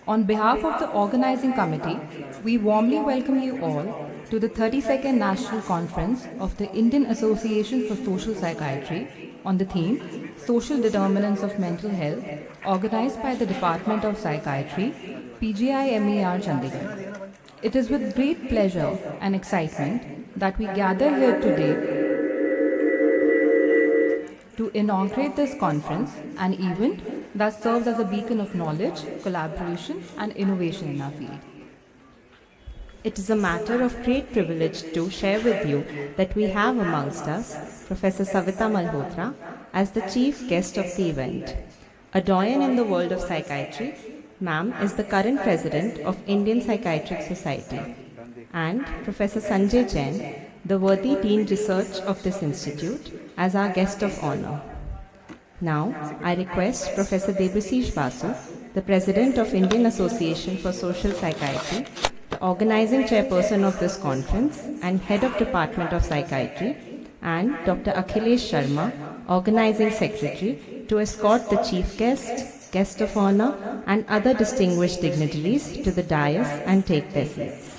On behalf of the organizing committee, we warmly welcome you all to the 32nd National Conference of the Indian Association for Social Psychiatry on the theme Social Determinants of Mental Health, organized by the Department of Psychiatry, PGIMER Chandigarh. It is with great pleasure and excitement that we gather here today to inaugurate this conference, an event that serves as a beacon of knowledge, collaboration, and innovation in our field. It is a matter of great privilege to share with you that we have amongst us Professor Savita Malhotra as the chief guest of the event. A doyen in the world of psychiatry, ma'am is the current president of Indian Psychiatric Society, and Professor Sanjay Jain, the worthy Dean Research of this institute, as our guest of honor. Now, I request Professor Dept Basu, the President of Indian Association for Social Psychiatry, the organizing chairperson of this conference and Head of Department of Psychiatry, and Dr. Akhilesh Sharma, Organizing Secretary, to escort the Chief Guest, Guest of Honor, and other distinguished dignitaries to the dais and take their seats.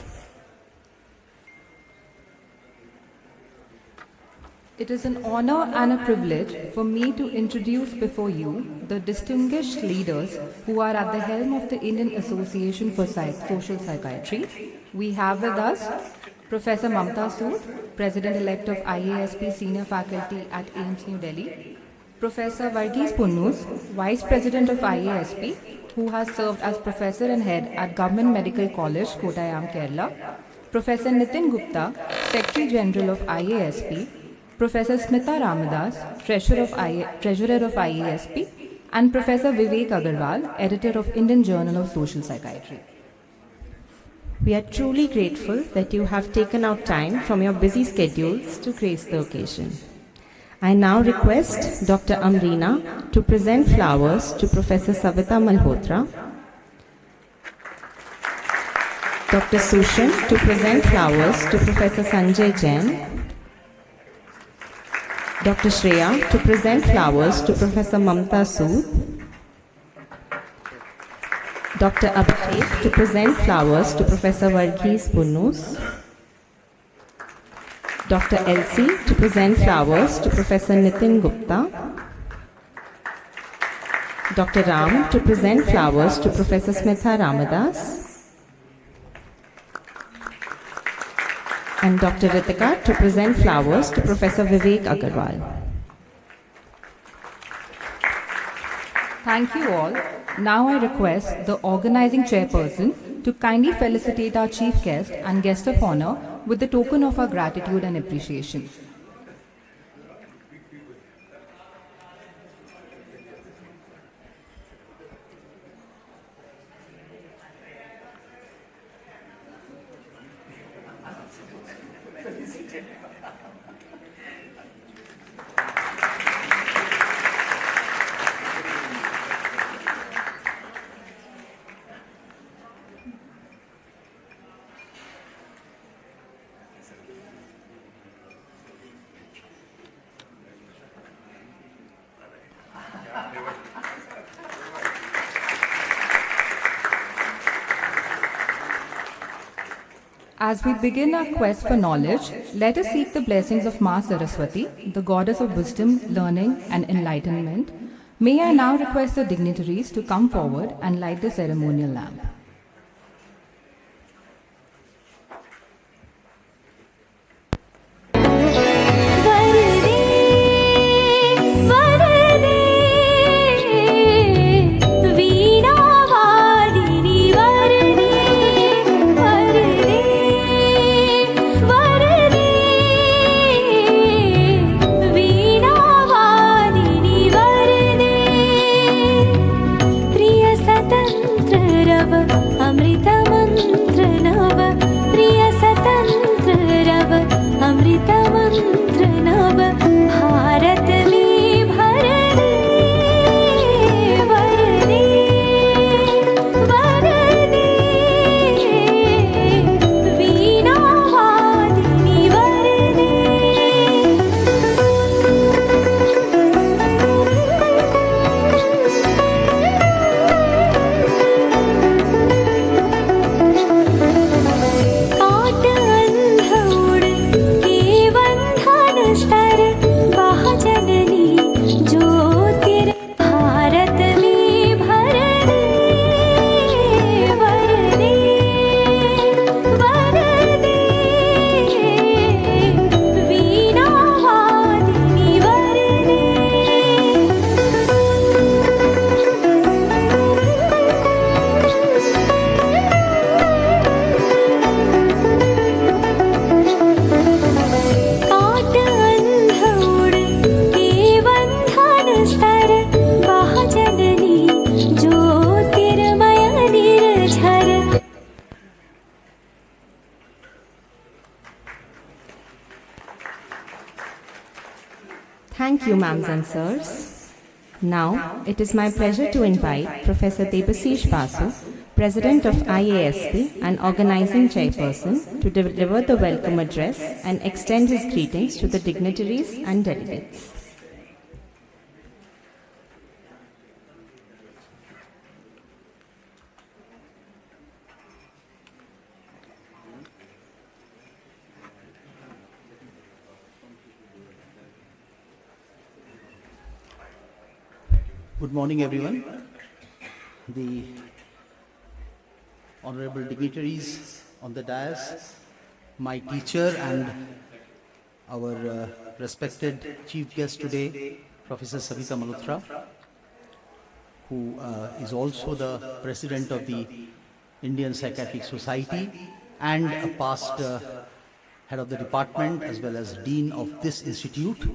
It is an honor and a privilege for me to introduce before you the distinguished leaders who are at the helm of the Indian Association for Social Psychiatry. We have with us Professor Mamta Sood, President-elect of IASP Senior Faculty at AIIMS New Delhi, Professor Varghese Punnus, Vice President of IASP, who has served as Professor and Head at Government Medical College, Kottayam, Kerala, Professor Nitin Gupta, Secretary General of IASP, Professor Smita Ramadas, Treasurer of IASP, and Professor Vivek Agarwal, Editor of Indian Journal of Social Psychiatry. We are truly grateful that you have taken out time from your busy schedules to grace the occasion. I now request Dr. Amrina to present flowers to Professor Savita Malhotra, Dr. Sushan to present flowers to Professor Sanjay Jain, Dr. Shreya to present flowers to Professor Mamta Sood, Dr. Abhishek to present flowers to Professor Varghese Punnus, Dr. Elsie to present flowers to Professor Nitin Gupta, Dr. Ram to present flowers to Professor Smita Ramadas, and Dr. Ritika to present flowers to Professor Vivek Agarwal. Thank you all. Now I request the organizing chairperson to kindly felicitate our chief guest and guest of honor with the token of our gratitude and appreciation. As we begin our quest for knowledge, let us seek the blessings of Ma Saraswati, the goddess of wisdom, learning, and enlightenment. May I now request the dignitaries to come forward and light the ceremonial lamp. Rava Thank you, ma'ams and sirs. Now, it is my pleasure to invite Professor Debasish Basu, President of IASP and Organizing Chairperson, to deliver the welcome address and extend his greetings to the dignitaries and delegates. Good morning, everyone. The honorable dignitaries on the dais, my teacher and our respected chief guest today, Professor Savita Malhotra, who is also the president of the Indian Psychiatric Society and a past head of the department as well as dean of this institute,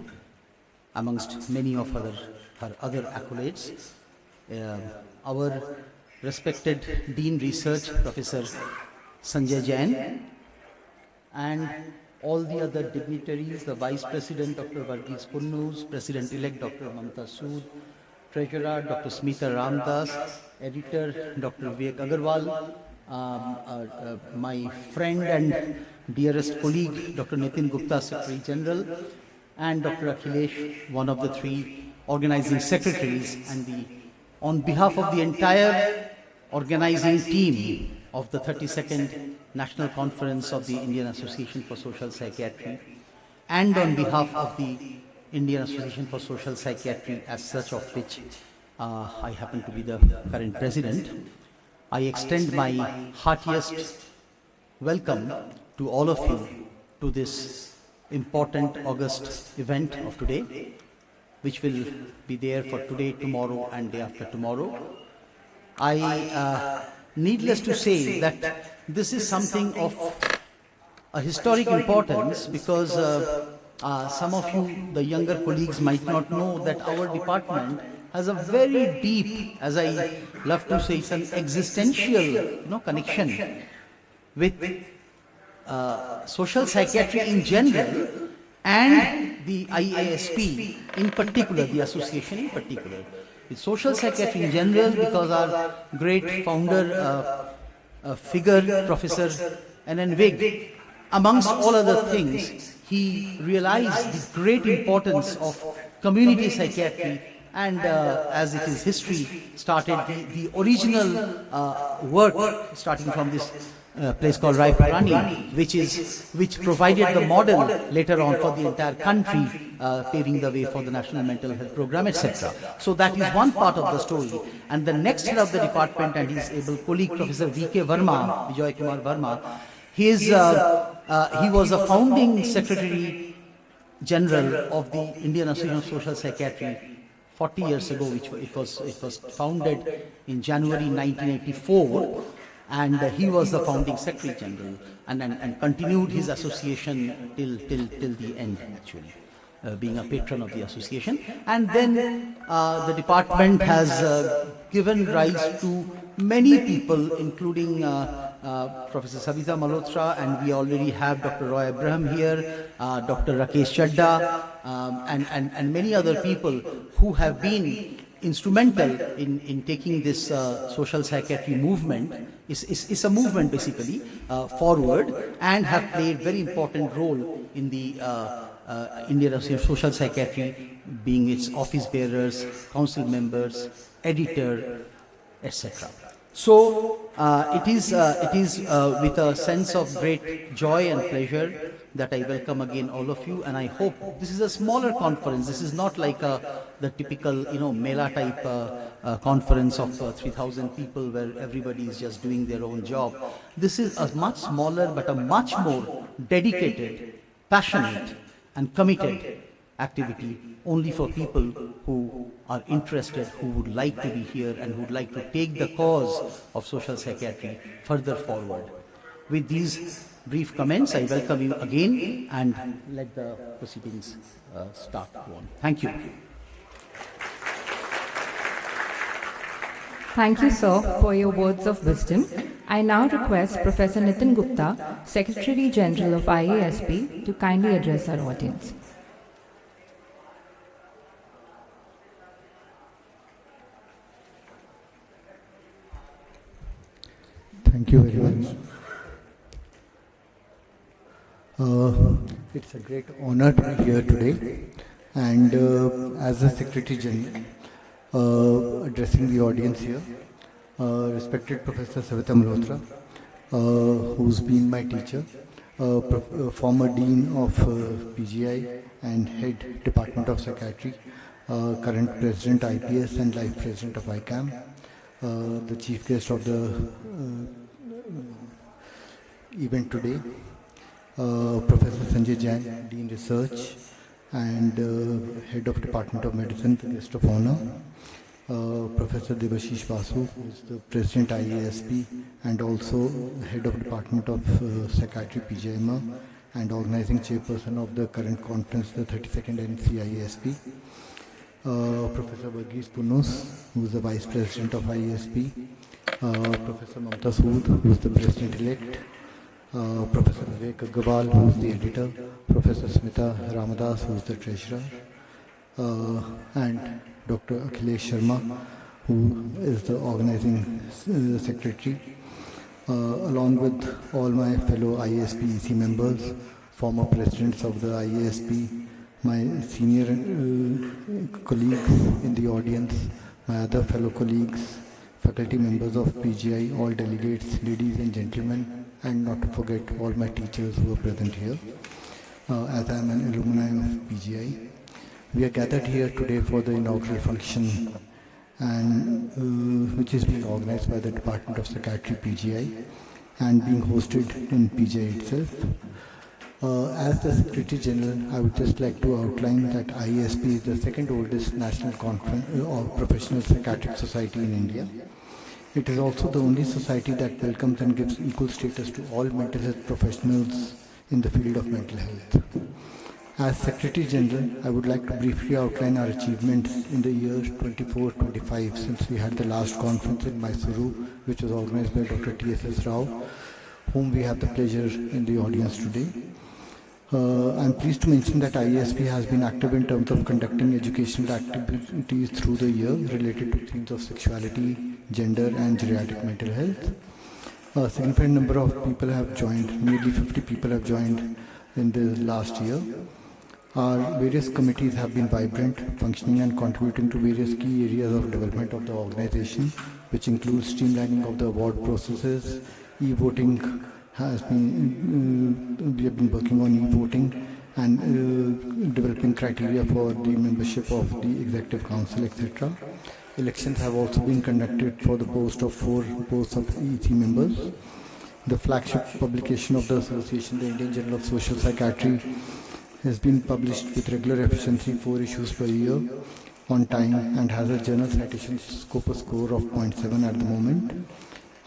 amongst many of her other accolades. Our respected Dean Research, Professor Sanjay Jain, and all the other dignitaries, the Vice President, Dr. Varghese Punnus, President-elect, Dr. Mamta Sood, Treasurer, Dr. Smita Ramdas, Editor, Dr. Vivek Agarwal, my friend and dearest colleague, Dr. Nitin Gupta, Secretary General, and Dr. Akhilesh, one of the three organizing secretaries, and on behalf of the entire organizing team of the 32nd National Conference of the Indian Association for Social Psychiatry, and on behalf of the Indian Association for Social Psychiatry as such, of which I happen to be the current president, I extend my heartiest welcome to all of you to this important August event of today, which will be there for today, tomorrow, and day after tomorrow. Needless to say that this is something of a historic importance, because some of you, the younger colleagues, might not know that our department has a very deep, as I love to say, it's an existential connection with social psychiatry in general and the IASP in particular, the association in particular. With social psychiatry in general, because our great founder figure, Professor N.N. Vig, amongst all other things, he realized the great importance of community psychiatry, and as it is history, started the original work starting from this place called Raipurani, which provided the model later on for the entire country, paving the way for the National Mental Health Program, etc. So that is one part of the story. And the next head of the department and his able colleague, Professor V.K. Verma, Vijay Kumar Verma, he was a founding Secretary General of the Indian Association of Social Psychiatry 40 years ago, which it was founded in January 1984. And he was the founding Secretary General and continued his association till the end, actually, being a patron of the association. And then the department has given rise to many people, including Professor Savita Malhotra, and we already have Dr. Roy Abraham here, Dr. Rakesh Chadda, and many other people who have been instrumental in taking this social psychiatry movement. It's a movement basically forward, and have played very important role in the Indian Association of Social Psychiatry, being its office bearers, council members, editor, etc. So it is with a sense of great joy and pleasure that I welcome again all of you, and I hope this is a smaller conference. This is not like the typical Mela type conference of 3,000 people where everybody is just doing their own job. This is a much smaller but a much more dedicated, passionate and committed activity only for people who are interested, who would like to be here and who would like to take the cause of social psychiatry further forward. With these brief comments, I welcome you again and let the proceedings start on. Thank you. Thank you, sir, for your words of wisdom. I now request Professor Nitin Gupta, Secretary General of IASP, to kindly address our audience. Thank you very much. It's a great honor to be here today, and as the Secretary General, addressing the audience here, respected Professor Savita Malhotra, who's been my teacher, former Dean of PGI and Head Department of Psychiatry, current President IPS and Life President of ICAM, the Chief Guest of the event today, Professor Sanjay Jain, Dean Research and Head of Department of Medicine, the Guest of Honor, Professor Devashish Basu, who is the President IASP and also Head of Department of Psychiatry PGIMER and Organizing Chairperson of the current conference, the 32nd NCIASP, Professor Varghese Punus, who is the Vice President of IASP, Professor Mamta Sood, who is the President-elect, Professor Vivek Agarwal, who is the editor, Professor Smita Ramadas, who is the treasurer, and Dr. Akhilesh Sharma, who is the organizing secretary, along with all my fellow IASP EC members, former presidents of the IASP, my senior colleagues in the audience, my other fellow colleagues, faculty members of PGI, all delegates, ladies and gentlemen, and not to forget all my teachers who are present here, as I am an alumni of PGI. We are gathered here today for the inaugural function, and which is being organized by the Department of Psychiatry PGI and being hosted in PGI itself. As the Secretary General, I would just like to outline that IASP is the second oldest national conference or professional psychiatric society in India. It is also the only society that welcomes and gives equal status to all mental health professionals in the field of mental health. As Secretary General, I would like to briefly outline our achievements in the year 24-25 since we had the last conference in Mysuru, which was organized by Dr. T.S.S. Rao, whom we have the pleasure in the audience today. I'm pleased to mention that IASP has been active in terms of conducting educational activities through the year related to themes of sexuality, gender and geriatric mental health. A significant number of people have joined, nearly 50 people have joined in the last year. Our various committees have been vibrant, functioning and contributing to various key areas of development of the organization, which includes streamlining of the award processes, e-voting has been, we have been working on e-voting and developing criteria for the membership of the Executive Council, etc. Elections have also been conducted for the post of 4 posts of EC members. The flagship publication of the association, the Indian Journal of Social Psychiatry, has been published with regular efficiency, 4 issues per year on time, and has a journal citation scopus score of 0.7 at the moment.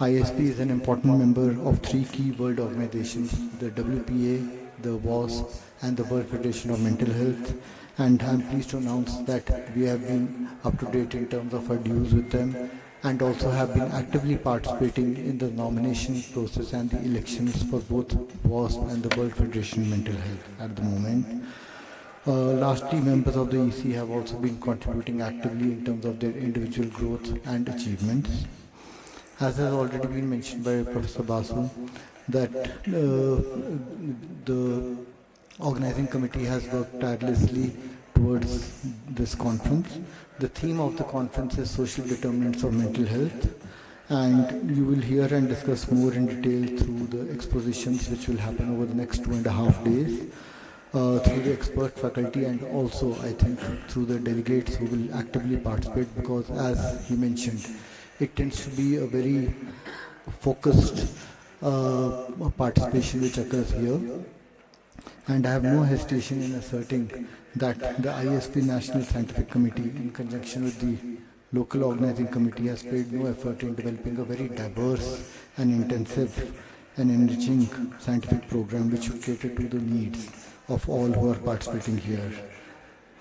IASP is an important member of 3 key world organizations, the WPA, the WASP, and the World Federation of Mental Health, and I'm pleased to announce that we have been up to date in terms of our dues with them, and also have been actively participating in the nomination process and the elections for both WASP and the World Federation of Mental Health at the moment. Lastly, members of the EC have also been contributing actively in terms of their individual growth and achievements. As has already been mentioned by Professor Basu, that the organizing committee has worked tirelessly towards this conference. The theme of the conference is social determinants of mental health, and you will hear and discuss more in detail through the expositions which will happen over the next 2.5 days, through the expert faculty and also I think through the delegates who will actively participate, because as he mentioned, it tends to be a very focused participation which occurs here. And I have no hesitation in asserting that the IASP National Scientific Committee, in conjunction with the local organizing committee, has paid no effort in developing a very diverse and intensive and enriching scientific program which should cater to the needs of all who are participating here.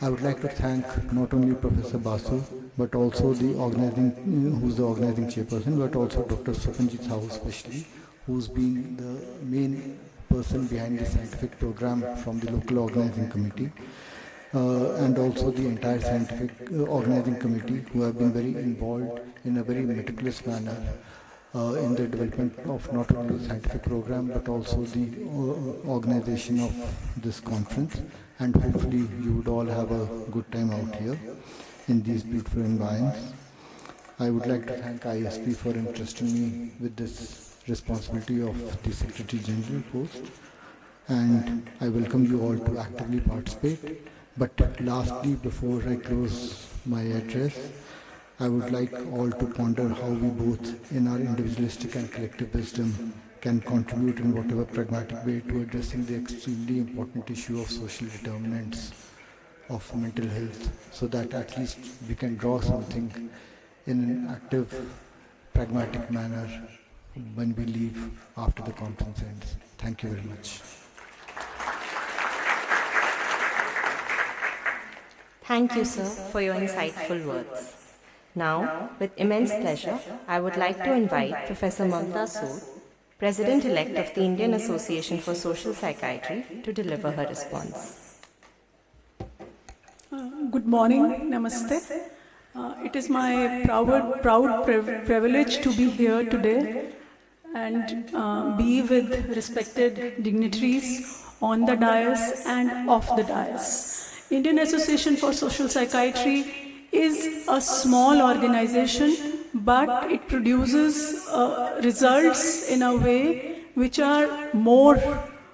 I would like to thank not only Professor Basu, but also the organizing, who's the organizing chairperson, but also Dr. Swapanjit Sahu especially, who's been the main person behind the scientific program from the local organizing committee, and also the entire scientific organizing committee, who have been very involved in a very meticulous manner in the development of not only the scientific program but also the organization of this conference, and hopefully you would all have a good time out here in these beautiful environs. I would like to thank ISP for entrusting me with this responsibility of the Secretary General post, and I welcome you all to actively participate. But lastly, before I close my address, I would like all to ponder how we both, in our individualistic and collective wisdom, can contribute in whatever pragmatic way to addressing the extremely important issue of social determinants of mental health, so that at least we can draw something in an active, pragmatic manner when we leave after the conference ends. Thank you very much. Thank you, sir, for your insightful words. Now, with immense pleasure, I would like to invite Professor Mamta Sood, President-elect of the Indian Association for Social Psychiatry, to deliver her response. Good morning, namaste. It is my proud privilege to be here today and be with respected dignitaries on the dais and off the dais. Indian Association for Social Psychiatry is a small organization, but it produces results in a way which are more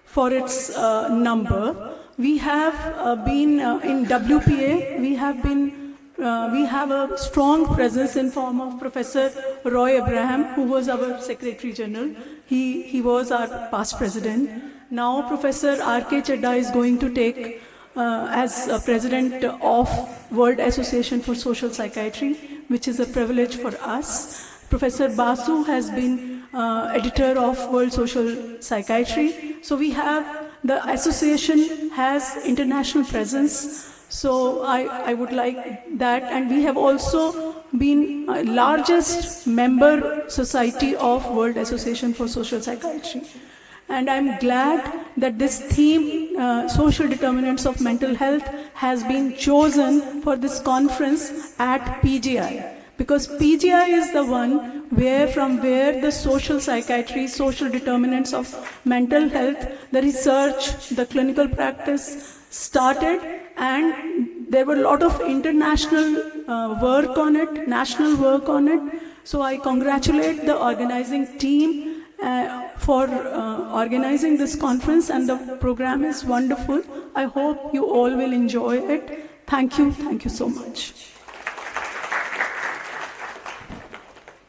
for its number. We have been in WPA, we have a strong presence in form of Professor Roy Abraham, who was our Secretary General. He was our past president. Now Professor R.K. Chadda is going to take as President of World Association for Social Psychiatry, which is a privilege for us. Professor Basu has been editor of World Social Psychiatry. So we have, the association has international presence. So I would like that. And we have also been largest member society of World Association for Social Psychiatry. And I'm glad that this theme, social determinants of mental health, has been chosen for this conference at PGI. Because PGI is the one from where the social psychiatry, social determinants of mental health, the research, the clinical practice started, and there were a lot of international work on it, national work on it. So I congratulate the organizing team for organizing this conference, and the program is wonderful. I hope you all will enjoy it. Thank you so much.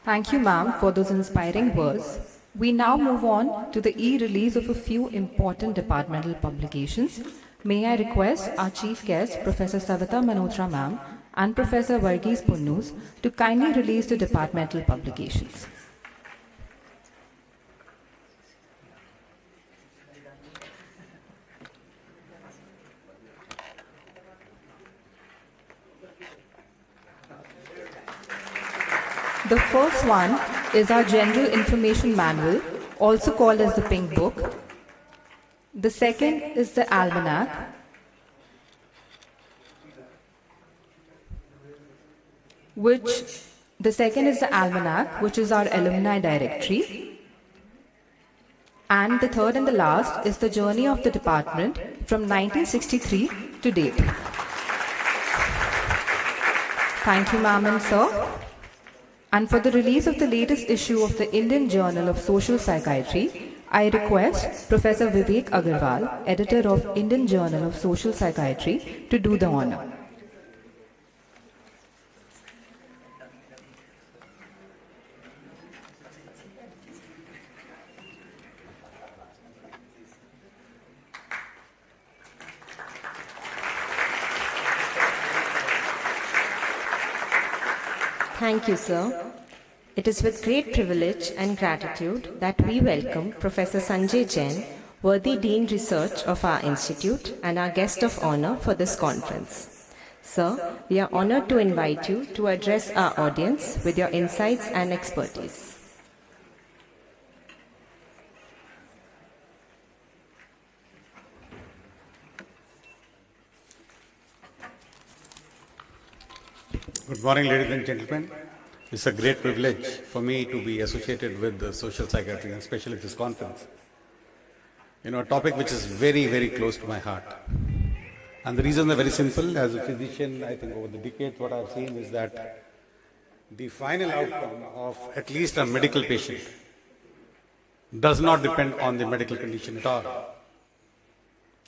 Thank you, ma'am, for those inspiring words. We now move on to the e-release of a few important departmental publications. May I request our chief guest, Professor Savita Malhotra, ma'am, and Professor Varghese Punnus to kindly release the departmental publications. The first one is our General Information Manual, also called as the Pink Book. The second is the Almanac. The second is the Almanac, which is our alumni directory. And the third and the last is the journey of the department from 1963 to date. Thank you, ma'am and sir. And for the release of the latest issue of the Indian Journal of Social Psychiatry, I request Professor Vivek Agarwal, editor of Indian Journal of Social Psychiatry, to do the honor. Thank you, sir. It is with great privilege and gratitude that we welcome Professor Sanjay Jain, worthy Dean Research of our institute and our guest of honor for this conference. Sir, we are honored to invite you to address our audience with your insights and expertise. Good morning, ladies and gentlemen. It's a great privilege for me to be associated with the social psychiatry and especially this conference. You know, a topic which is very, very close to my heart. And the reasons are very simple. As a physician, I think over the decades what I've seen is that the final outcome of at least a medical patient does not depend on the medical condition at all.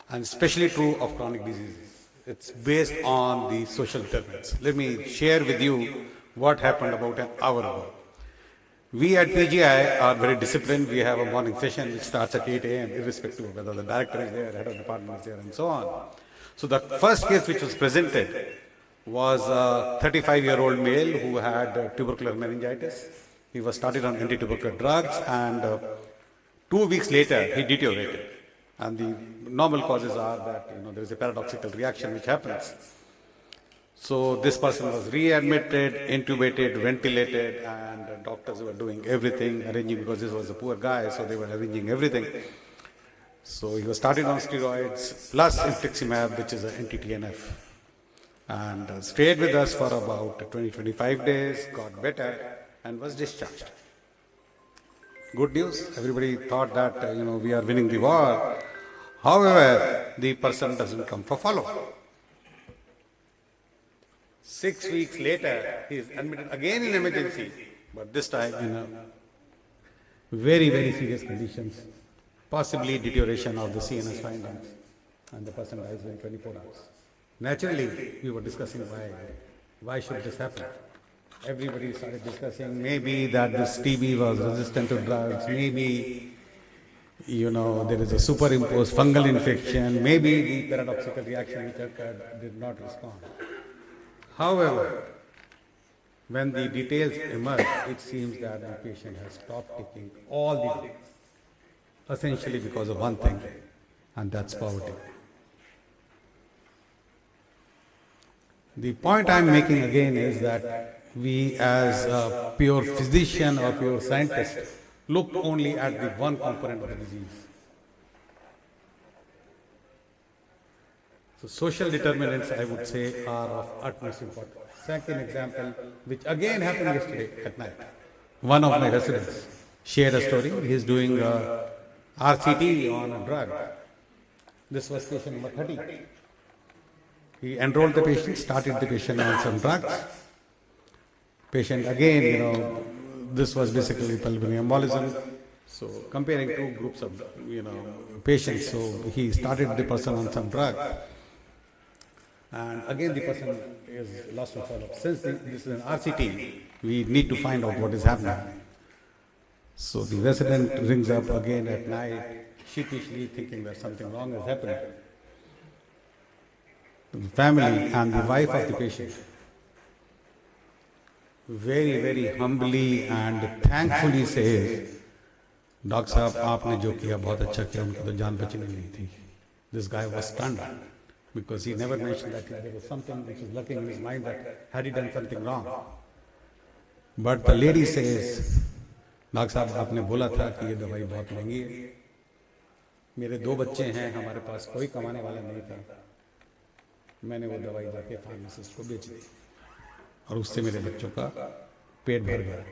And especially true of chronic diseases. It's based on the social determinants. Let me share with you what happened about an hour ago. We at PGI are very disciplined. We have a morning session which starts at 8 a.m. irrespective of whether the director is there, head of department is there, and so on. So the first case which was presented was a 35-year-old male who had tubercular meningitis. He was started on anti-tubercular drugs, and 2 weeks later he deteriorated. And the normal causes are that there is a paradoxical reaction which happens. So this person was readmitted, intubated, ventilated, and doctors were doing everything, arranging, because this was a poor guy, so they were arranging everything. So he was started on steroids plus infliximab, which is an anti-TNF, and stayed with us for about 20-25 days, got better, and was discharged. Good news. Everybody thought that we are winning the war. However, the person doesn't come for follow-up. 6 weeks later, he is admitted again in emergency, but this time in very, very serious conditions, possibly deterioration of the CNS findings, and the person dies within 24 hours. Naturally, we were discussing why should this happen? Everybody started discussing maybe that this TB was resistant to drugs, maybe there is a superimposed fungal infection, maybe the paradoxical reaction which occurred did not respond. However, when the details emerge, it seems that the patient has stopped taking all the drugs, essentially because of one thing, and that's poverty. The point I'm making again is that we as a pure physician or pure scientist look only at the one component of the disease. So social determinants, I would say, are of utmost importance. Second example, which again happened yesterday at night. One of my residents shared a story. He is doing RCT on a drug. This was patient number 30. He enrolled the patient, started the patient on some drugs. Patient again, this was basically pulmonary embolism. So comparing two groups of, patients, so he started the person on some drug. And again the person is lost to follow-up. Since this is an RCT, we need to find out what is happening. So the resident rings up again at night, sheepishly thinking that something wrong has happened. The family and the wife of the patient very, very humbly and thankfully says, Doctor Sahab, aapne jo kiya bahut acha kiya, unki to jaan bachni nahi thi. This guy was stunned because he never mentioned that there was something which was lurking in his mind that had he done something wrong. But the lady says, Doctor Sahab, aapne bola tha ki ye dawai bahut महंगी है. मेरे 2 बच्चे हैं, हमारे पास कोई कमाने वाला नहीं था. मैंने वो दवाई जाके फार्मासिस्ट को बेच दी और उससे मेरे बच्चों का पेट भर गया.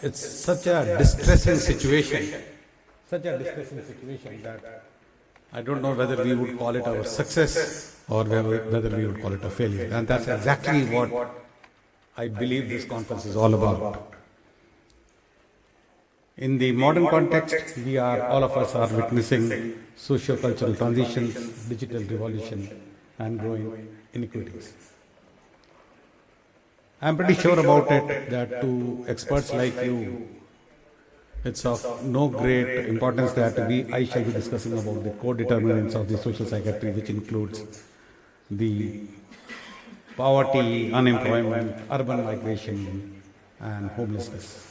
It's such a distressing situation that I don't know whether we would call it our success or whether we would call it a failure. And that's exactly what I believe this conference is all about. In the modern context, all of us are witnessing socio-cultural transitions, digital revolution, and growing inequities. I'm pretty sure about it that to experts like you, it's of no great importance that I shall be discussing about the core determinants of the social psychiatry, which includes the poverty, unemployment, urban migration, and homelessness.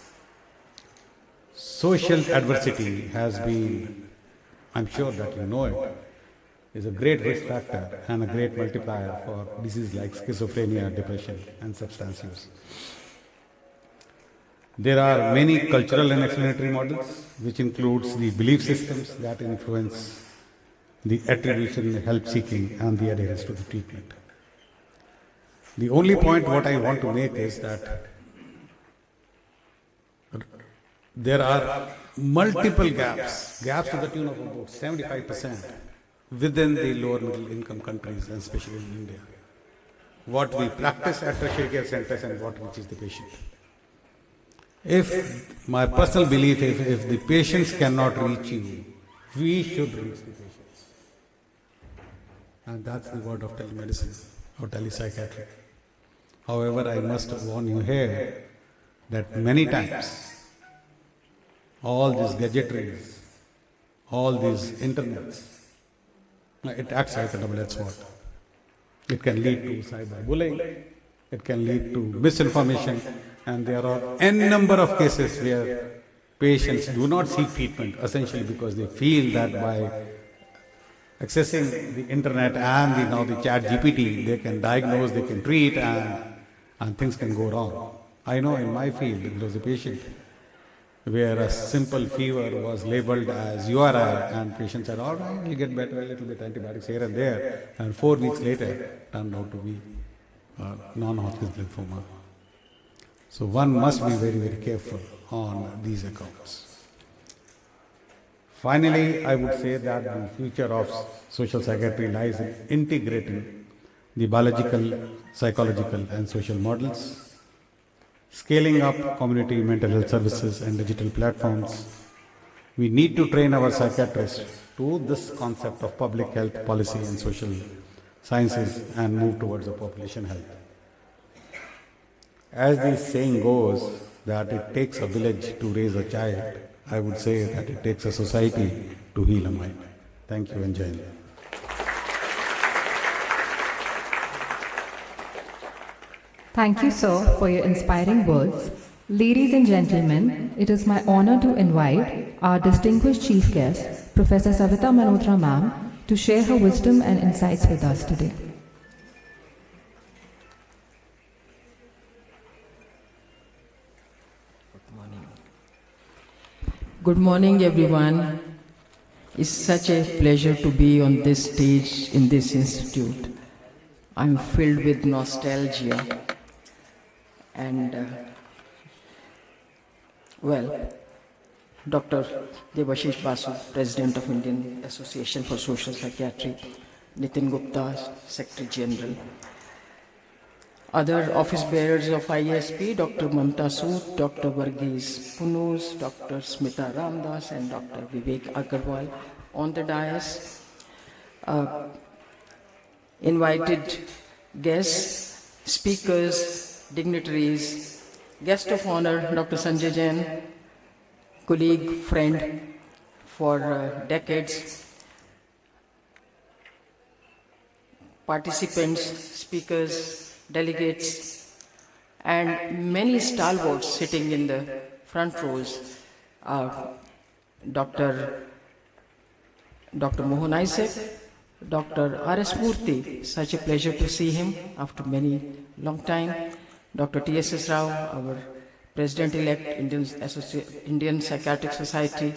Social adversity has been, I'm sure that you know it, is a great risk factor and a great multiplier for diseases like schizophrenia, depression, and substance use. There are many cultural and explanatory models, which includes the belief systems that influence the attribution, help seeking, and the adherence to the treatment. The only point what I want to make is that there are multiple gaps to the tune of about 75% within the lower middle income countries, and especially in India. What we practice at tertiary care centers and what reaches the patient. If my personal belief, if the patients cannot reach you, we should reach the patients. And that's the word of telemedicine or telepsychiatry. However, I must warn you here that many times all these gadgetries, all these internets, it acts like a double-edged sword. It can lead to cyberbullying, it can lead to misinformation, and there are n number of cases where patients do not seek treatment essentially because they feel that by accessing the internet and now the chat GPT, they can diagnose, they can treat, and things can go wrong. I know in my field there was a patient where a simple fever was labeled as URI, and patient said, all right, you'll get better, a little bit antibiotics here and there, and 4 weeks later turned out to be non-Hodgkin's lymphoma. So one must be very, very careful on these accounts. Finally, I would say that the future of social psychiatry lies in integrating the biological, psychological and social models, scaling up community mental health services and digital platforms. We need to train our psychiatrists to this concept of public health policy and social sciences and move towards a population health. As the saying goes that it takes a village to raise a child, I would say that it takes a society to heal a mind. Thank you and Jain. Thank you, sir, for your inspiring words. Ladies and gentlemen, it is my honor to invite our distinguished chief guest, Professor Savita Malhotra ma'am, to share her wisdom and insights with us today. Good morning, everyone. It's such a pleasure to be on this stage in this institute. I'm filled with nostalgia. And, Dr. Debashish Basu, President of Indian Association for Social Psychiatry, Nitin Gupta, Secretary General. Other office bearers of IASP, Dr. Mamta Sood, Dr. Varghese Punus, Dr. Smita Ramdas, and Dr. Vivek Agarwal on the dais. Invited guests, speakers, dignitaries, guest of honor, Dr. Sanjay Jain, colleague, friend for decades, participants, speakers, delegates, and many stalwarts sitting in the front rows. Dr. Mohan Isaac, Dr. R.S. Murthy, such a pleasure to see him after many long time. Dr. T.S.S. Rao, our President-elect, Indian Psychiatric Society,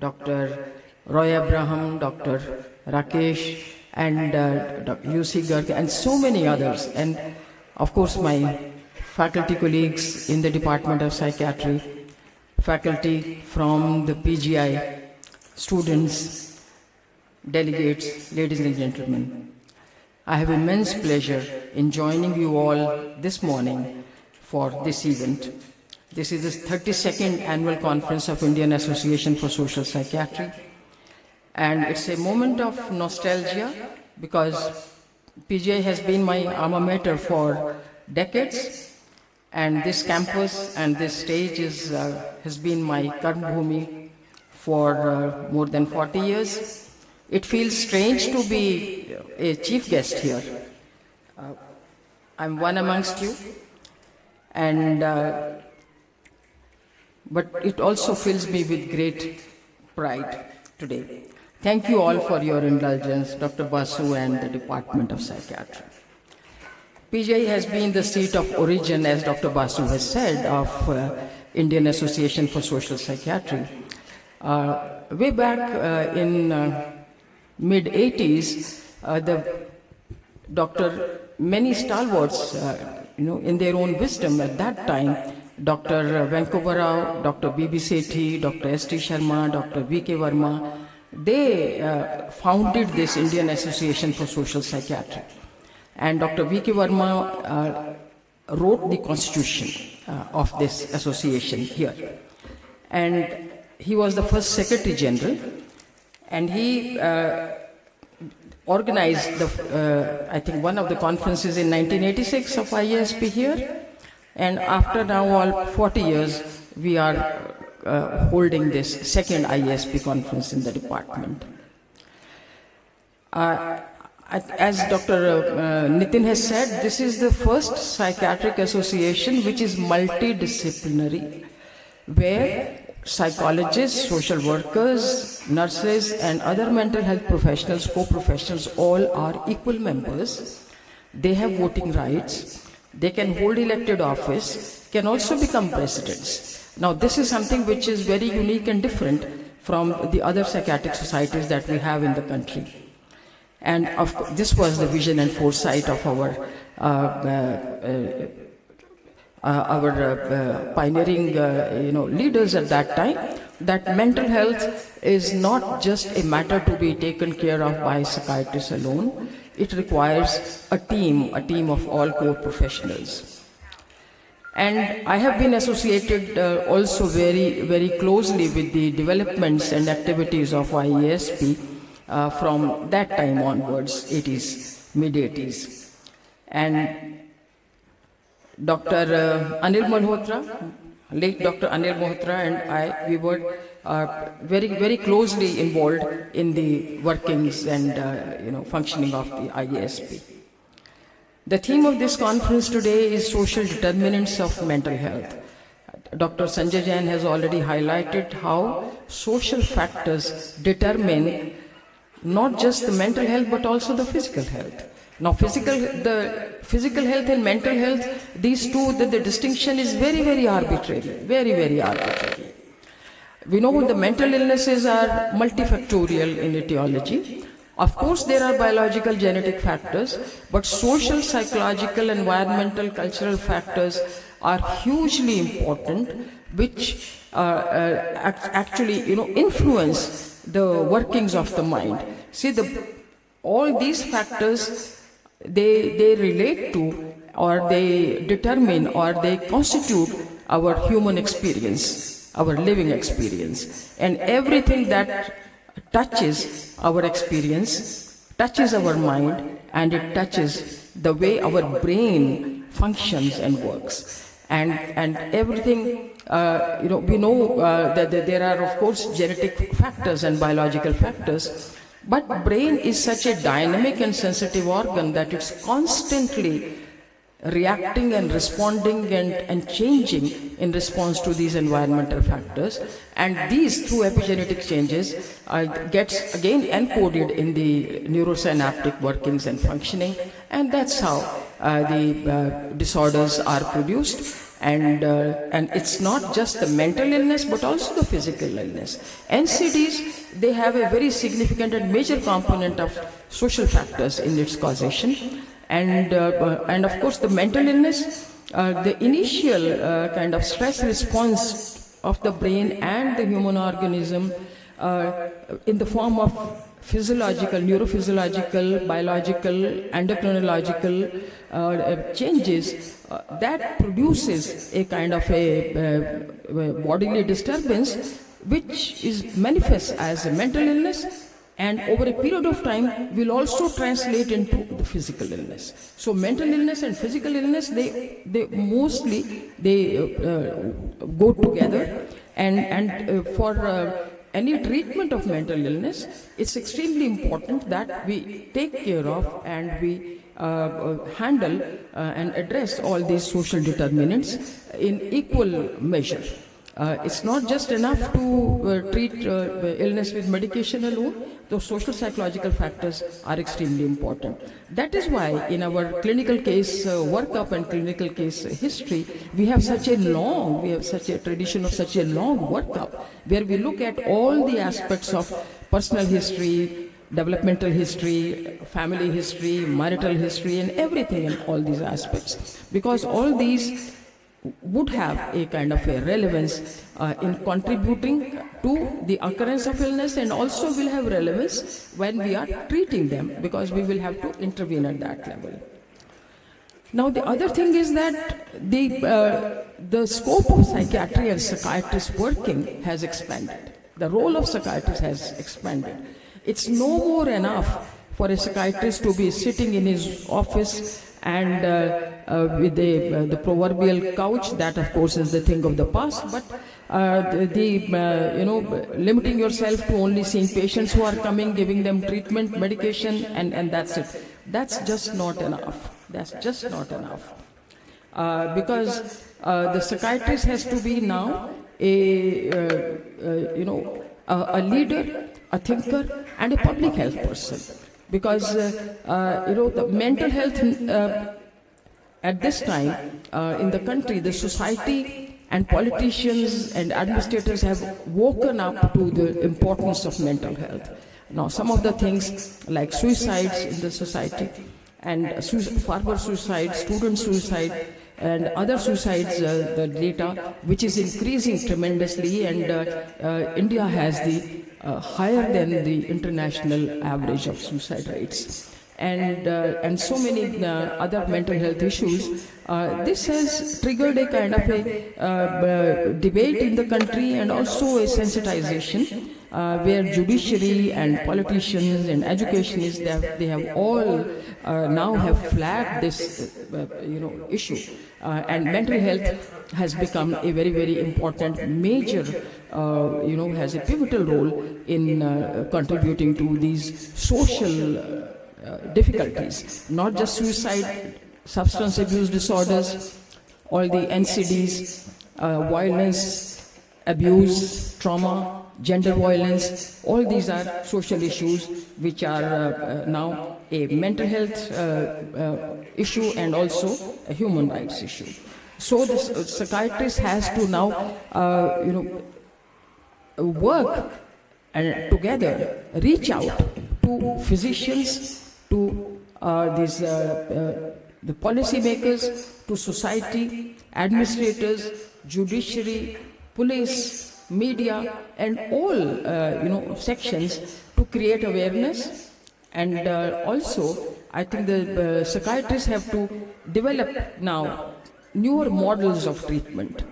Dr. Roy Abraham, Dr. Rakesh, and Dr. U.C. Garg, and so many others. And of course, my faculty colleagues in the Department of Psychiatry, faculty from the PGI, students, delegates, ladies and gentlemen. I have immense pleasure in joining you all this morning for this event. This is the 32nd annual conference of Indian Association for Social Psychiatry. And it's a moment of nostalgia because PGI has been my alma mater for decades. And this campus and this stage has been my karma bhumi for more than 40 years. It feels strange to be a chief guest here. I'm one amongst you, and but it also fills me with great pride today. Thank you all for your indulgence, Dr. Basu and the Department of Psychiatry. PGI has been the seat of origin, as Dr. Basu has said, of Indian Association for Social Psychiatry. Way back in mid-80s, the Dr. many stalwarts, in their own wisdom at that time, Dr. Vankova Rao, Dr. B.B. Sethi, Dr. S.T. Sharma, Dr. V.K. Verma, they founded this Indian Association for Social Psychiatry. And Dr. V.K. Verma wrote the constitution of this association here. And he was the first Secretary General, and he organized I think one of the conferences in 1986 of IASP here. And after now all 40 years, we are holding this second IASP conference in the department. As Dr. Nitin has said, this is the first psychiatric association which is multidisciplinary, where psychologists, social workers, nurses, and other mental health professionals, co-professionals, all are equal members. They have voting rights. They can hold elected office, can also become presidents. Now, this is something which is very unique and different from the other psychiatric societies that we have in the country. And of course, this was the vision and foresight of our pioneering leaders at that time, that mental health is not just a matter to be taken care of by psychiatrists alone. It requires a team of all core professionals. And I have been associated also very, very closely with the developments and activities of IASP from that time onwards, 80s, mid-80s. And Dr. Anil Malhotra, late Dr. Anil Malhotra and I, we were very, very closely involved in the workings and functioning of the IASP. The theme of this conference today is social determinants of mental health. Dr. Sanjay Jain has already highlighted how social factors determine not just the mental health but also the physical health. Now, the physical health and mental health, these two, the distinction is very, very arbitrary, very, very arbitrary. We know the mental illnesses are multifactorial in etiology. Of course, there are biological genetic factors, but social, psychological, environmental, cultural factors are hugely important, which actually, influence the workings of the mind. See, all these factors, they relate to, or they determine, or they constitute our human experience, our living experience. And everything that touches our experience, touches our mind, and it touches the way our brain functions and works. And everything, we know that there are, of course, genetic factors and biological factors. But brain is such a dynamic and sensitive organ that it's constantly reacting and responding and changing in response to these environmental factors. And these, through epigenetic changes, gets again encoded in the neurosynaptic workings and functioning. And that's how the disorders are produced. And it's not just the mental illness, but also the physical illness. NCDs, they have a very significant and major component of social factors in its causation. And of course, the mental illness, the initial kind of stress response of the brain and the human organism in the form of physiological, neurophysiological, biological, endocrinological changes, that produces a kind of a bodily disturbance which is manifest as a mental illness, and over a period of time will also translate into the physical illness. So mental illness and physical illness, they mostly go together, and for any treatment of mental illness, it's extremely important that we take care of and we handle and address all these social determinants in equal measure. It's not just enough to treat illness with medication alone. Those social psychological factors are extremely important. That is why in our clinical case workup and clinical case history, we have such a tradition of such a long workup, where we look at all the aspects of personal history, developmental history, family history, marital history, and everything in all these aspects. Because all these would have a kind of a relevance in contributing to the occurrence of illness, and also will have relevance when we are treating them, because we will have to intervene at that level. Now, the other thing is that the scope of psychiatry and psychiatrists working has expanded. The role of psychiatrist has expanded. It's no more enough for a psychiatrist to be sitting in his office and with the proverbial couch. That, of course, is the thing of the past. But limiting yourself to only seeing patients who are coming, giving them treatment, medication, and that's it. That's just not enough. That's just not enough. Because the psychiatrist has to be now a leader, a thinker, and a public health person. Because the mental health at this time in the country, the society and politicians and administrators have woken up to the importance of mental health. Now, some of the things like suicides in the society, and farmer suicide, student suicide, and other suicides, the data, which is increasing tremendously, and India has the higher than the international average of suicide rates, and so many other mental health issues. This has triggered a kind of a debate in the country, and also a sensitization, where judiciary and politicians and educationists, they have all now have flagged this issue, and mental health has become a very, very important major has a pivotal role in contributing to these social difficulties, not just suicide, substance abuse disorders, all the NCDs, violence, abuse, trauma, gender violence. All these are social issues which are now a mental health issue, and also a human rights issue. So the psychiatrist has to now work and together reach out to physicians, to the policy makers, to society, administrators, judiciary, police, media, and all sections, to create awareness. And also, I think the psychiatrists have to develop now newer models of treatment,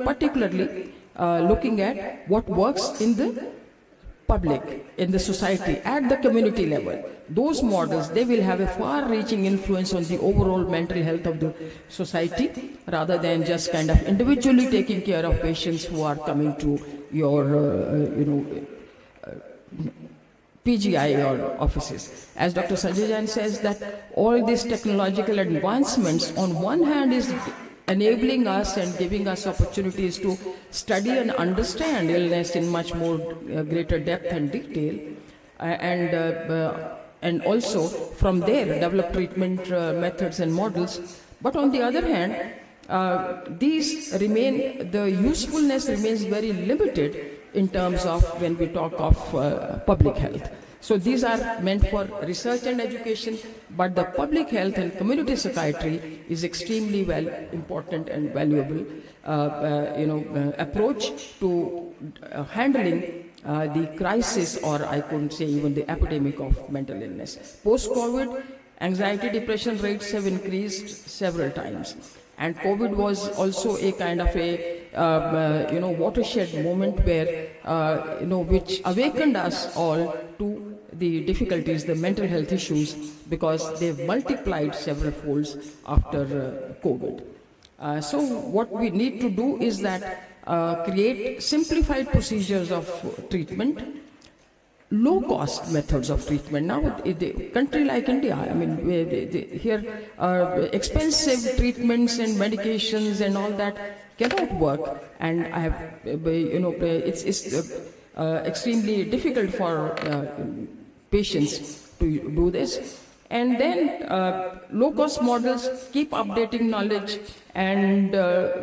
particularly looking at what works in the public, in the society, at the community level. Those models, they will have a far-reaching influence on the overall mental health of the society, rather than just kind of individually taking care of patients who are coming to your, PGI or offices. As Dr. Sanjay Jain says, that all these technological advancements, on one hand, is enabling us and giving us opportunities to study and understand illness in much more greater depth and detail, and also from there develop treatment methods and models. But on the other hand, the usefulness remains very limited in terms of when we talk of public health. So these are meant for research and education, but the public health and community psychiatry is extremely important and valuable approach to handling the crisis, or I couldn't say even the epidemic of mental illness. Post-COVID, anxiety, depression rates have increased several times. And COVID was also a kind of a watershed moment where which awakened us all to the difficulties, the mental health issues, because they've multiplied several folds after COVID. So what we need to do is that create simplified procedures of treatment, low-cost methods of treatment. Now, a country like India, I mean, here expensive treatments and medications and all that cannot work, and I have, it's extremely difficult for patients to do this. And then low-cost models keep updating knowledge, and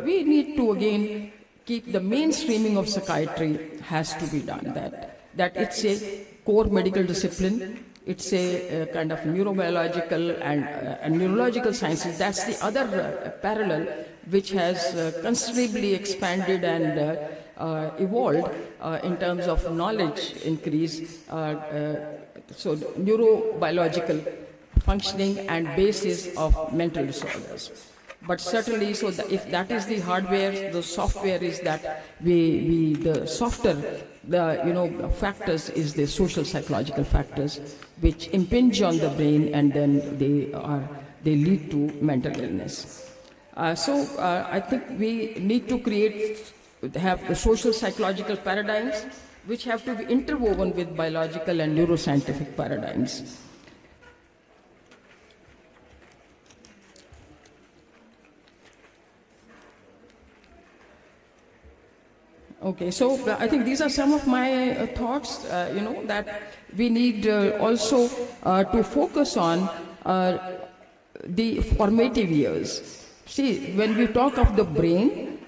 we need to again keep the mainstreaming of psychiatry has to be done. That it's a core medical discipline. It's a kind of neurobiological and neurological sciences. That's the other parallel which has considerably expanded and evolved in terms of knowledge increase. So neurobiological functioning and basis of mental disorders. But certainly, so if that is the hardware, the software is that the softer, factors is the social psychological factors which impinge on the brain, and then they lead to mental illness. I think we need to have the social psychological paradigms which have to be interwoven with biological and neuroscientific paradigms. Okay, so I think these are some of my thoughts, that we need also to focus on the formative years. See, when we talk of the brain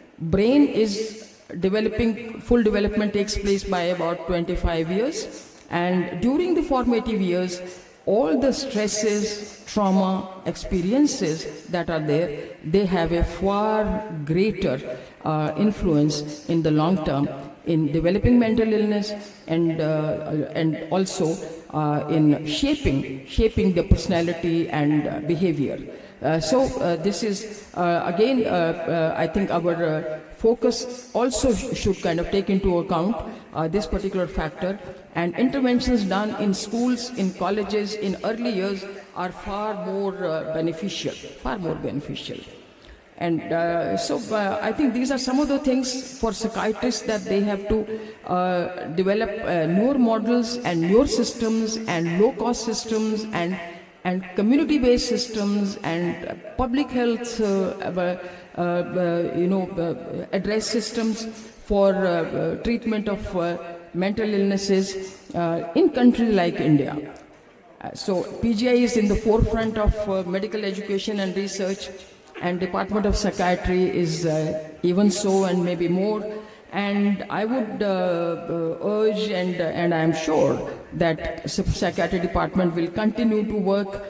is developing, full development takes place by about 25 years. And during the formative years, all the stresses, trauma, experiences that are there, they have a far greater influence in the long term in developing mental illness and also in shaping the personality and behavior. This is again, I think our focus also should kind of take into account this particular factor, and interventions done in schools, in colleges, in early years are far more beneficial. And I think these are some of the things for psychiatrists that they have to develop newer models and newer systems and low-cost systems and community-based systems and public health address systems for treatment of mental illnesses in countries like India. So PGI is in the forefront of medical education and research, and Department of Psychiatry is even so, and maybe more. And I would urge, and I am sure that Psychiatry Department will continue to work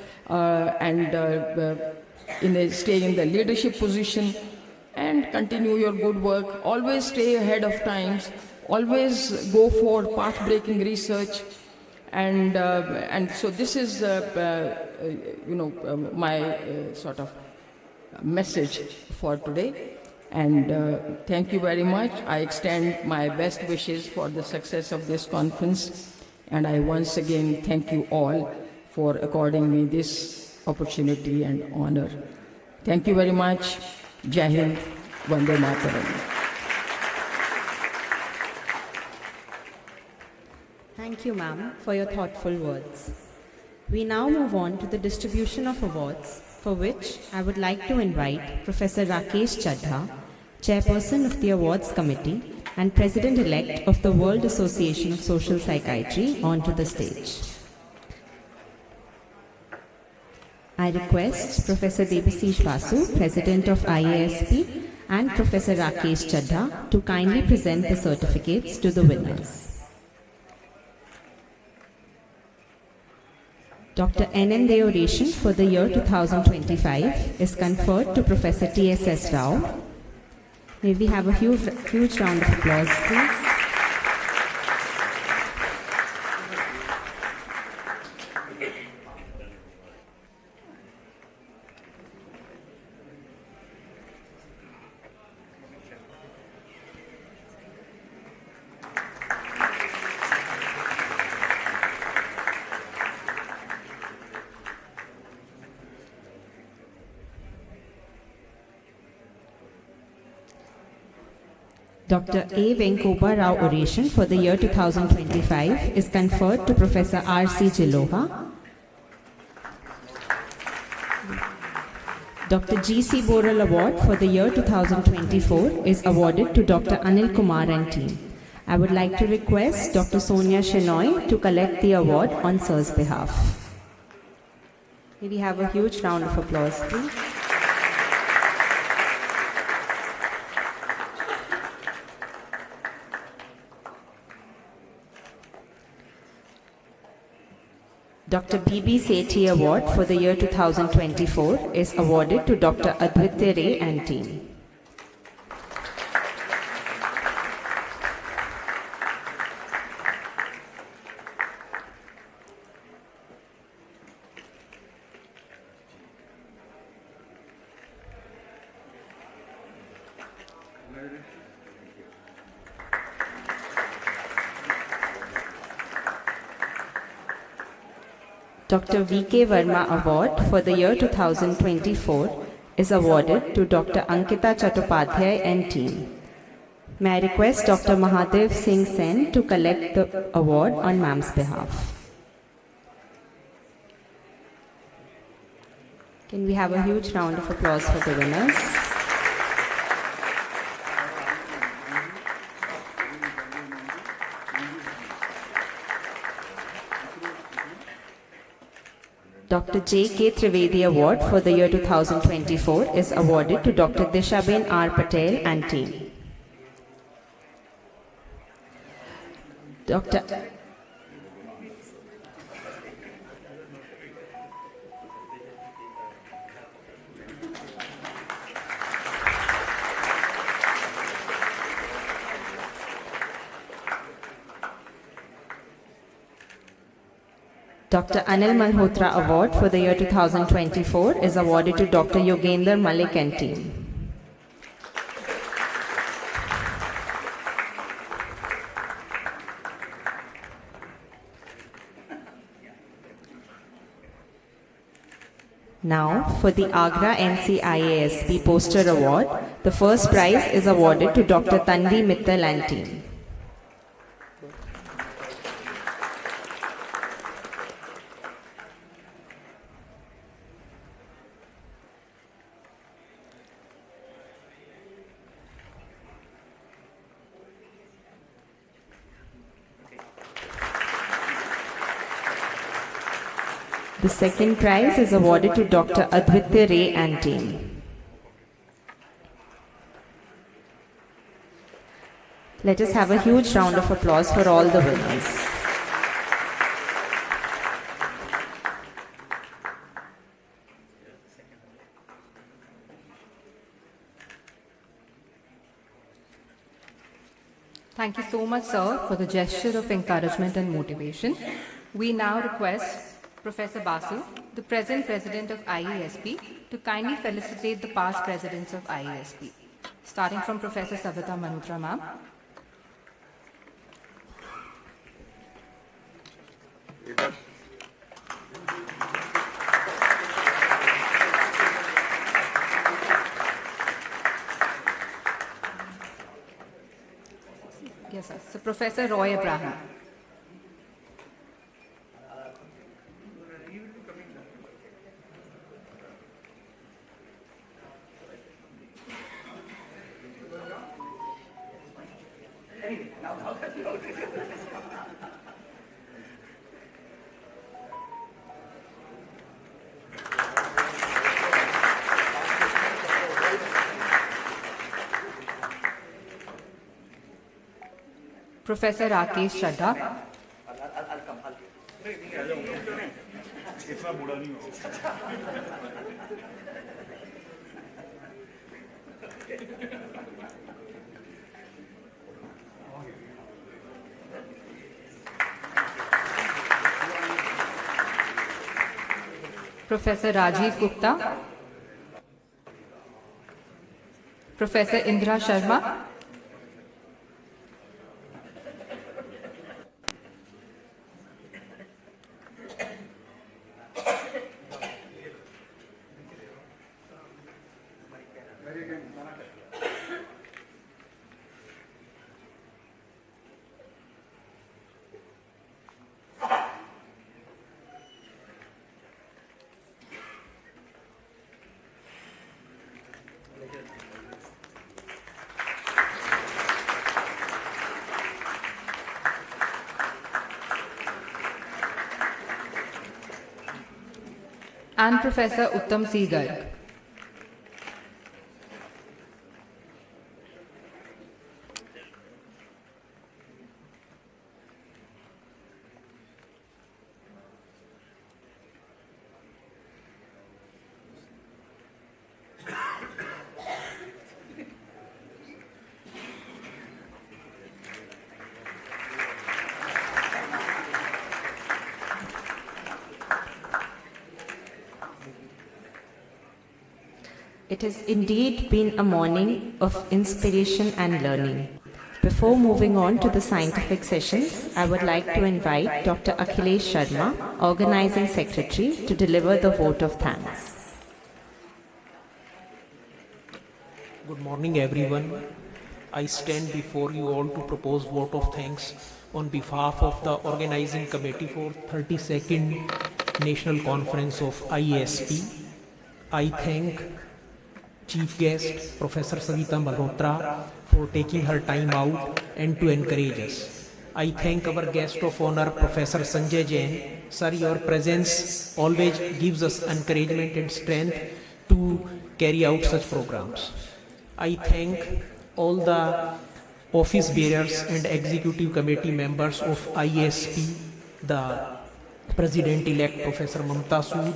stay in the leadership position and continue your good work. Always stay ahead of times. Always go for path-breaking research. And so this is, my sort of message for today. And thank you very much. I extend my best wishes for the success of this conference. And I once again thank you all for according me this opportunity and honor. Thank you very much. Jain, Vande Mataram. Thank you, ma'am, for your thoughtful words. We now move on to the distribution of awards, for which I would like to invite Professor Rakesh Chadha, Chairperson of the Awards Committee and President-elect of the World Association of Social Psychiatry, onto the stage. I request Professor Debasish Vasu, President of IASP, and Professor Rakesh Chadha to kindly present the certificates to the winners. Dr. Inauguration for the year 2025 is conferred to Professor TSS Rao. May we have a huge round of applause, please. Dr. A. Venkoba Rao Oration for the year 2025 is conferred to Professor R.C. Jiloha. Dr. G.C. Boral Award for the year 2024 is awarded to Dr. Anil Kumar and team. I would like to request Dr. Sonia Shenoy to collect the award on Sir's behalf. May we have a huge round of applause, please. Dr. B.B. Sethi Award for the year 2024 is awarded to Dr. Advitya Ray and team. Dr. V.K. Verma Award for the year 2024 is awarded to Dr. Ankita Chattopadhyay and team. May I request Dr. Mahadev Singh Sen to collect the award on ma'am's behalf. Can we have a huge round of applause for the winners? Dr. J.K. Trivedi Award for the year 2024 is awarded to Dr. Dishaben R. Patel and team. Dr. Dr. Anil Malhotra Award for the year 2024 is awarded to Dr. Yogender Malik and team. Now, for the Agra NCIASP Poster Award, the first prize is awarded to Dr. Tanvi Mittal and team. The second prize is awarded to Dr. Advitya Ray and team. Let us have a huge round of applause for all the winners. Thank you so much, sir, for the gesture of encouragement and motivation. We now request Professor Basu, the present president of IASP, to kindly felicitate the past presidents of IASP, starting from Professor Savita Malhotra, ma'am. Yes, sir. So Professor Roy Abraham. Professor Rakesh Chadha. Professor Rajiv Gupta. Professor Indra Sharma. And Professor Uttam C. Garg. It has indeed been a morning of inspiration and learning. Before moving on to the scientific sessions, I would like to invite Dr. Akhilesh Sharma, Organizing Secretary, to deliver the vote of thanks. Good morning, everyone. I stand before you all to propose vote of thanks on behalf of the Organizing Committee for 32nd National Conference of IASP. I thank Chief Guest Professor Savita Malhotra for taking her time out and to encourage us. I thank our guest of honor Professor Sanjay Jain. Sir, your presence always gives us encouragement and strength to carry out such programs. I thank all the office bearers and executive committee members of IASP, the President-elect Professor Mamta Sood,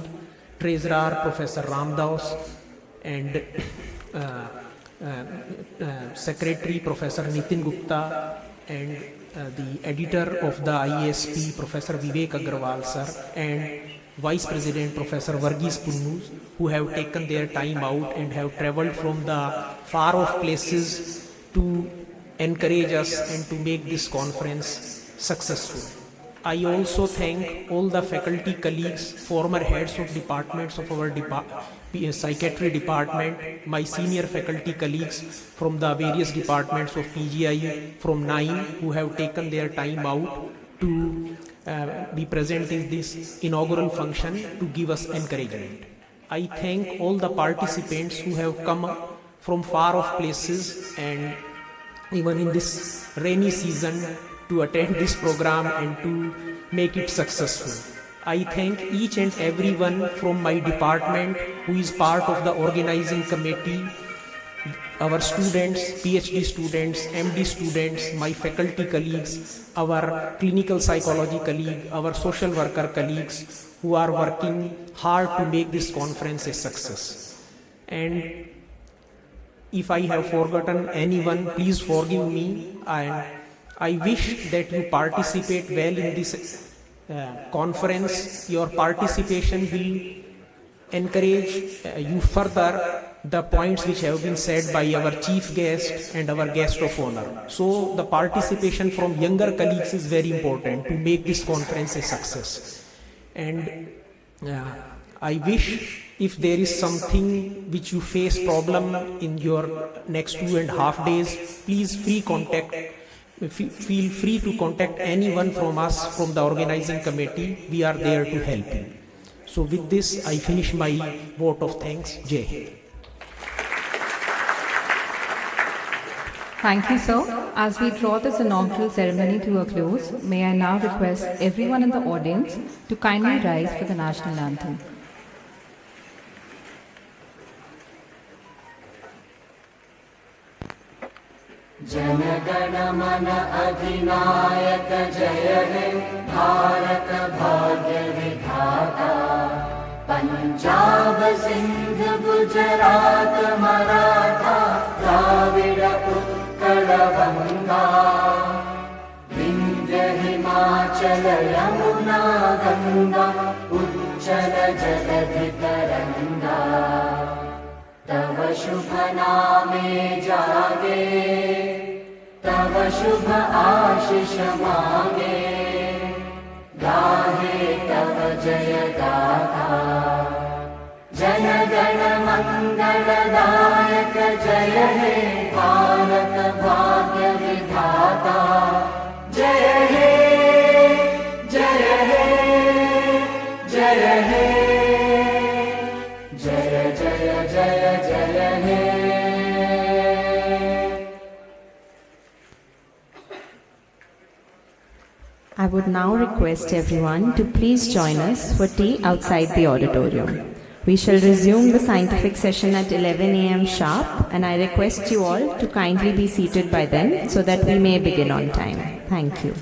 Treasurer Professor Ramdas, and Secretary Professor Nitin Gupta, and the editor of the IASP Professor Vivek Agrawal sir, and Vice President Professor Varghese Punnus, who have taken their time out and have travelled from the far off places to encourage us and to make this conference successful. I also thank all the faculty colleagues, former heads of departments of our Psychiatry department, my senior faculty colleagues from the various departments of PGI from 9 who have taken their time out to be present in this inaugural function to give us encouragement. I thank all the participants who have come from far off places and even in this rainy season to attend this program and to make it successful. I thank each and everyone from my department who is part of the organizing committee, our students, PhD students, MD students, my faculty colleagues, our clinical psychology colleague, our social worker colleagues who are working hard to make this conference a success. And if I have forgotten anyone, please forgive me. I wish that you participate well in this conference. Your participation will encourage you further the points which have been said by our chief guest and our guest of honor. So the participation from younger colleagues is very important to make this conference a success. And I wish if there is something which you face problem in your next 2.5 days, please feel free to contact anyone from us from the organizing committee. We are there to help you. So with this, I finish my vote of thanks. Jai Hind. Thank you, sir. As we draw this inaugural ceremony to a close, may I now request everyone in the audience to kindly rise for the national anthem. Jana Gana मन अधिनायक जय हे भारत भाग्य विधाता पंजाब सिंध गुजरात मराठा द्राविड़ उत्कल गंगा विंध्य हिमाचल यमुना गंगा उच्चल जलधि तरंगा तव शुभ नामे जागे तव शुभ आशीष मांगे गाहे तव जय गाथा जन गण मंगलदायक जय हे भारत भाग्य विधाता जय हे जय हे जय हे जय जय जय जय हे I would now request everyone to please join us for tea outside the auditorium. We shall resume the scientific session at 11 a.m. sharp, and I request you all to kindly be seated by then so that we may begin on time. Thank you.